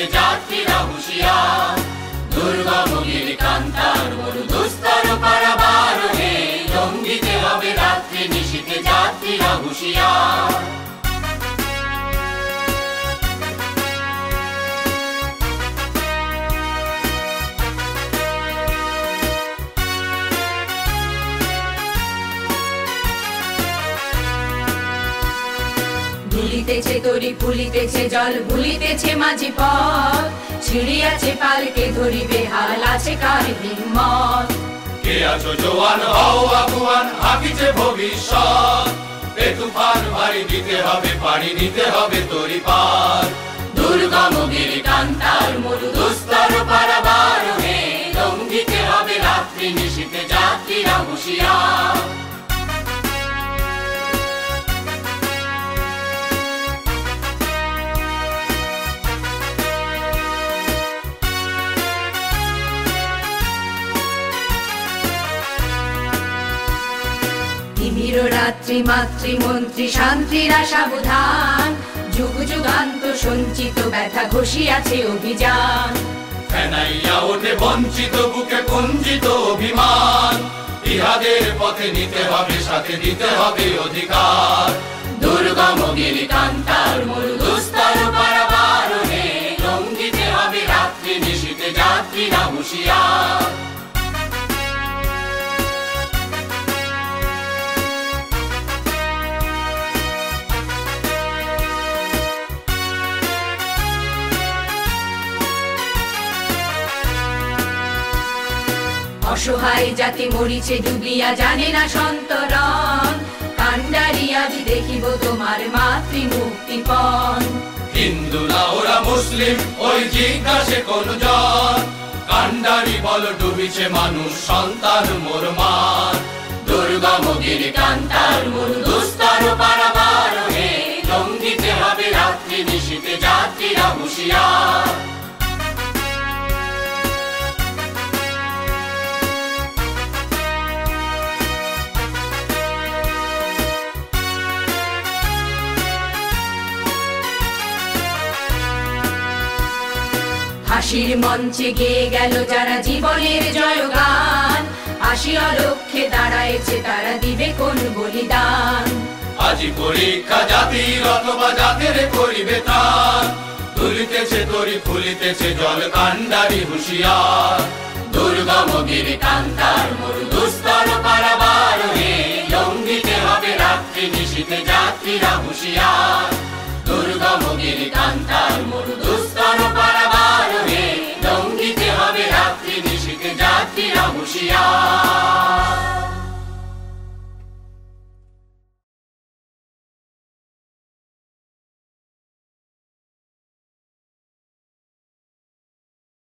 নিশীথে যাত্রীরা হুঁশিয়ার। দুর্গম গিরিকান্তার মরু দুস্তর পারাবার হে, লঙ্ঘিতে হবে রাত্রি নিশীথে যাত্রীরা হুঁশিয়ার। ভুলিতেছে তরি ফুলিতেছে জল, ভুলিতেছে মাঝি পথ, ছিড়িয়াছে পালকে ধরিবে হাল, আছে কার হিম্মত। কে আছো জোয়ান হও আগুয়ান, হাকিছে ভবিষ্যৎ। এ তুফান ভারী দিতে হবে পাড়ি, দিতে হবে তরি পার। দুর্গম গিরিকান্তার মরু দুস্তর পারাবার হে, লঙ্ঘিতে হবে রাত্রি নিশীথে যাত্রীরা হুঁশিয়ার। তিমির রাত্রি মাতৃমন্ত্রী শান্তিরা সাবধান, যুগ যুগান্ত সঞ্চিত ব্যথা ঘষিয়াছে অভিযান। ফেনাইয়া ওঠে বঞ্চিত বুকে কুঞ্চিত অভিমান, ইহাদের পথে নিতে হবে সাথে দিতে হবে অধিকার। দুর্গম গিরিকান্তার মরু দুস্তর পারাবার হে, লঙ্ঘিতে হবে রাত্রি নিশীথে যাত্রীরা হুঁশিয়ার। অসহায় জাতি মরিছে ডুবিয়া, জানে না সন্তরণ। কান্ডারি আজ দেখিব তোমার মাতৃ মুক্তিপণ। হিন্দু না ওরা মুসলিম ওই জিজ্ঞাসে কোন জন, কান্ডারি বল ডুবিছে মানুষ সন্তান মোর মার। দুর্গম গিরিকান্তার মরু দুস্তর পারাবার হে, লঙ্ঘিতে হবে রাত্রি নিশীথে যাত্রীরা হুঁশিয়ার। হাসির মঞ্চে গেয়ে গেল যারা জীবনের জয়গান, আসিয়া লক্ষ্যে দাঁড়াইছে তারা দিবে কোন বলিদান। আজি পরীক্ষা জাতির অথবা জাতের করিবে ত্রাণ, তুলিতেছে তরি ফুলিতেছে জল কান্ডারি হুঁশিয়ার। দুর্গম গিরিকান্তার মরু দুস্তর পারাবার হে, লঙ্ঘিতে হবে রাত্রি নিশীথে যাত্রীরা হুঁশিয়ার। দুর্গম গিরিকান্তার মরু দুস্তর পারাবার হে, লঙ্ঘিতে হবে রাত্রি নিশীথে যাত্রীরা হুঁশিয়ার।